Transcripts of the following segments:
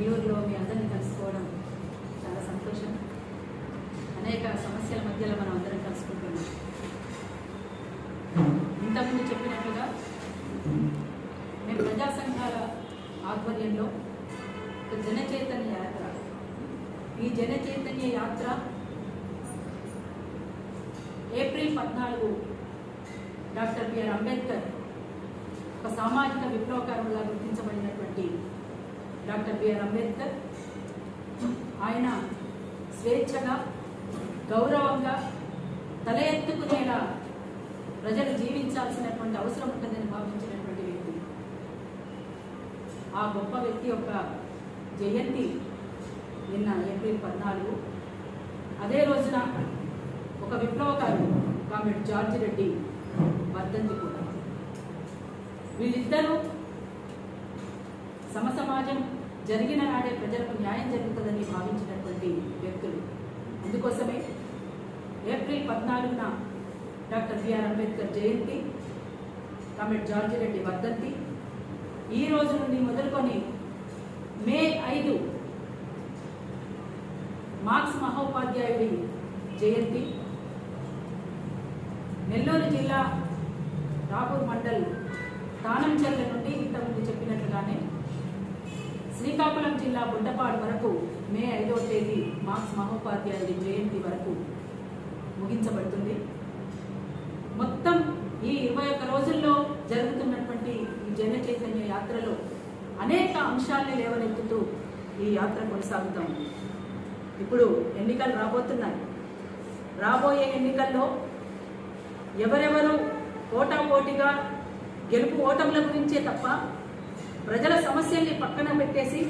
నెల్లూరులో మీ అందరినీ కలుసుకోవడం చాలా సంతోషం. అనేక సమస్యల మధ్యలో మనం అందరం కలుసుకుంటున్నాం. ఇంతకుముందు చెప్పినట్లుగా మేము ప్రజా సంఘాల ఆధ్వర్యంలో ఒక జన చైతన్య యాత్ర, ఈ జన చైతన్య యాత్ర ఏప్రిల్ 14 డాక్టర్ బిఆర్ అంబేద్కర్ ఒక సామాజిక విప్లవకారులుగా గుర్తించబడినటువంటి డాక్టర్ బిఆర్ అంబేద్కర్ ఆయన స్వేచ్ఛగా గౌరవంగా తల ఎత్తుకునేలా ప్రజలు జీవించాల్సినటువంటి అవసరం ఉంటుందని భావించినటువంటి వ్యక్తి. ఆ గొప్ప వ్యక్తి యొక్క జయంతి నిన్న ఏప్రిల్ 14. అదే రోజున ఒక విప్లవకారుడు కామ్రేడ్ జార్జి రెడ్డి వర్ధంతి కూడా. వీళ్ళిద్దరూ సమసమాజం జరిగిన నాడే ప్రజలకు న్యాయం జరుగుతుందని భావించినటువంటి వ్యక్తులు. అందుకోసమే ఏప్రిల్ 14న డాక్టర్ బిఆర్ అంబేద్కర్ జయంతి, కామ్రేడ్ జార్జి రెడ్డి వర్ధంతి. ఈ రోజు నుండి మొదలుకొని మే 5 మార్క్స్ మహోపాధ్యాయుడి జయంతి. నెల్లూరు జిల్లా రాపూర్ మండల్ తానంచెర్ల నుండి ఇంతకుముందు చెప్పినట్లుగానే శ్రీకాకుళం జిల్లా బుడ్డపాడు వరకు మే 5వ తేదీ మార్క్స్ మహోపాధ్యాయుడి జయంతి వరకు ముగించబడుతుంది. మొత్తం ఈ 21 రోజుల్లో జరుగుతున్నటువంటి ఈ జన చైతన్య యాత్రలో అనేక అంశాలని లేవనెత్తుతూ ఈ యాత్ర కొనసాగుతాం. ఇప్పుడు ఎన్నికలు రాబోతున్నాయి. రాబోయే ఎన్నికల్లో ఎవరెవరు పోటాపోటీగా గెలుపు ఓటముల గురించే తప్ప ప్రజల సమస్యల్ని పక్కన పెట్టేసి,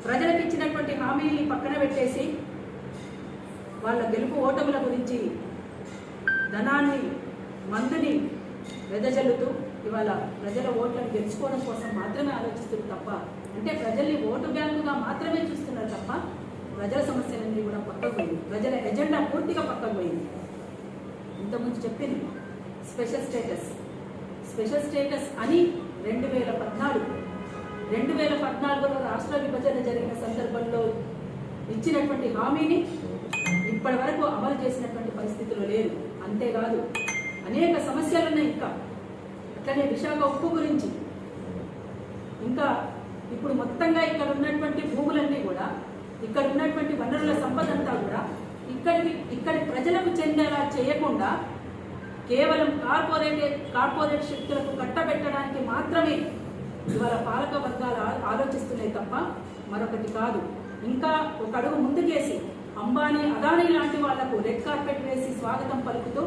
ప్రజలకు ఇచ్చినటువంటి హామీల్ని పక్కన పెట్టేసి, వాళ్ళ గెలుపు ఓటముల గురించి ధనాన్ని మందుని వెదజల్లుతూ ఇవాళ ప్రజల ఓట్లను గెలుచుకోవడం కోసం మాత్రమే ఆలోచిస్తున్నారు తప్ప, అంటే ప్రజల్ని ఓటు బ్యాంకుగా మాత్రమే చూస్తున్నారు తప్ప ప్రజల సమస్యలన్నీ కూడా పక్కకు పోయింది. ప్రజల ఎజెండా పూర్తిగా పక్కకు పోయింది. ఇంతకుముందు చెప్పింది స్పెషల్ స్టేటస్ అని 2014లో రాష్ట్ర విభజన జరిగిన సందర్భంలో ఇచ్చినటువంటి హామీని ఇప్పటి వరకు అమలు చేసినటువంటి పరిస్థితులు లేరు. అంతేకాదు అనేక సమస్యలు ఉన్నాయి. ఇంకా అట్లనే విశాఖ ఉక్కు గురించి, ఇంకా ఇప్పుడు మొత్తంగా ఇక్కడ ఉన్నటువంటి భూములన్నీ కూడా, ఇక్కడ ఉన్నటువంటి వనరుల సంపద అంతా కూడా ఇక్కడి ప్రజలకు చెందేలా చేయకుండా కేవలం కార్పొరేట్ శక్తులకు కట్టబెట్టడానికి మాత్రమే ఇవాళ పాలక వర్గాలు ఆలోచిస్తున్నాయి తప్ప మరొకటి కాదు. ఇంకా ఒక అడుగు ముందుకేసి అంబానీ, అదానీ లాంటి వాళ్లకు రెడ్ కార్పెట్ వేసి స్వాగతం పలుకుతూ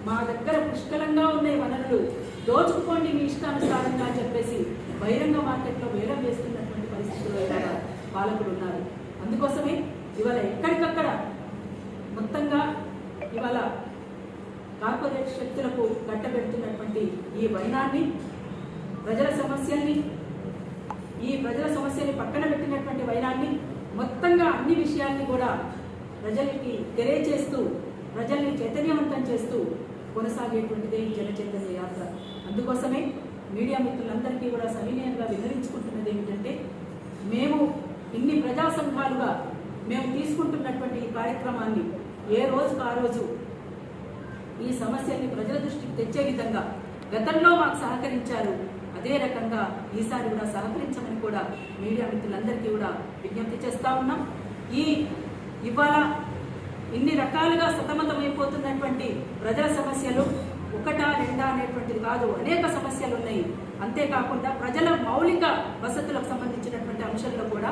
మా దగ్గర పుష్కలంగా ఉన్న వనరులు దోచుకుపోండి మీ ఇష్టానుసారంగా అని చెప్పేసి బహిరంగ మార్కెట్లో వేలం వేస్తున్నటువంటి పరిస్థితుల్లో ఇవాళ పాలకులు ఉన్నారు. అందుకోసమే ఇవాళ ఎక్కడికక్కడ మొత్తంగా ఇవాళ కార్పొరేట్ శక్తులకు కట్టబెడుతున్నటువంటి ఈ వైనాన్ని, ప్రజల సమస్యల్ని పక్కన పెట్టినటువంటి వైనాన్ని, మొత్తంగా అన్ని విషయాల్ని కూడా ప్రజలకి తెలియచేస్తూ, ప్రజల్ని చైతన్యవంతం చేస్తూ కొనసాగేటువంటిదే ఈ జన చైతన్య యాత్ర. అందుకోసమే మీడియా మిత్రులందరికీ కూడా సవినయంగా వివరించుకుంటున్నది ఏమిటంటే, మేము ఇన్ని ప్రజా సంఘాలుగా మేము తీసుకుంటున్నటువంటి ఈ కార్యక్రమాన్ని ఏ రోజుకు ఆ రోజు ఈ సమస్యల్ని ప్రజల దృష్టికి తెచ్చే విధంగా గతంలో మాకు సహకరించారు, అదే రకంగా ఈసారి కూడా సహకరించమని కూడా మీడియా మిత్రులందరికీ కూడా విజ్ఞప్తి చేస్తా ఉన్నాం. ఇవాళ ఇన్ని రకాలుగా సతమతమైపోతున్నటువంటి ప్రజల సమస్యలు ఒకటా రెండా అనేటువంటిది కాదు, అనేక సమస్యలు ఉన్నాయి. అంతేకాకుండా ప్రజల మౌలిక వసతులకు సంబంధించినటువంటి అంశంలో కూడా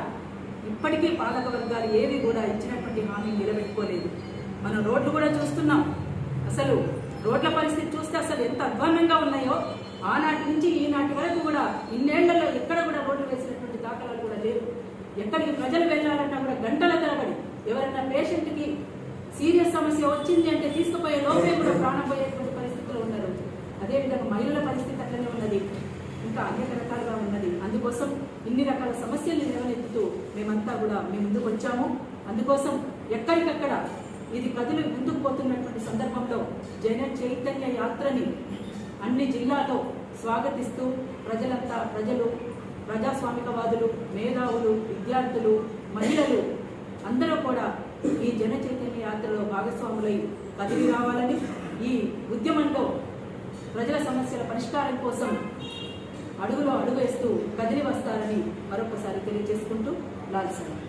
ఇప్పటికీ పాలక వర్గాలు ఏవి కూడా ఇచ్చినటువంటి హామీ నిలబెట్టుకోలేదు. మనం రోడ్లు కూడా చూస్తున్నాం. అసలు రోడ్ల పరిస్థితి చూస్తే అసలు ఎంత అధ్వాన్నంగా ఉన్నాయో, ఆనాటి నుంచి ఈనాటి వరకు కూడా ఇన్నేళ్లలో ఎక్కడ కూడా రోడ్లు వేసినటువంటి దాఖలాలు కూడా లేవు. ఎక్కడికి ప్రజలు వెళ్ళాలన్నా కూడా గంటల తరబడి, ఎవరైనా పేషెంట్కి సీరియస్ సమస్య వచ్చింది అంటే తీసుకుపోయే లోపే కూడా ప్రాణం పోయేటువంటి పరిస్థితులు ఉన్నారు. అదేవిధంగా మహిళల పరిస్థితి అట్లనే ఉన్నది, ఇంకా అనేక రకాలుగా ఉన్నది. అందుకోసం ఇన్ని రకాల సమస్యల్ని లేవనెత్తుతూ మేమంతా కూడా మేము ముందుకు వచ్చాము. అందుకోసం ఎక్కడికక్కడ ఇది కదిలి ముందుకు పోతున్నటువంటి సందర్భంలో జన చైతన్య యాత్రని అన్ని జిల్లాల్లో స్వాగతిస్తూ ప్రజలు ప్రజాస్వామికవాదులు, మేధావులు, విద్యార్థులు, మహిళలు అందరూ కూడా ఈ జన చైతన్య యాత్రలో భాగస్వాములై కదిలి రావాలని, ఈ ఉద్యమంలో ప్రజల సమస్యల పరిష్కారం కోసం అడుగులో అడుగు వేస్తూ కదిలి వస్తారని మరొకసారి తెలియజేసుకుంటూ లాల్ సలాం.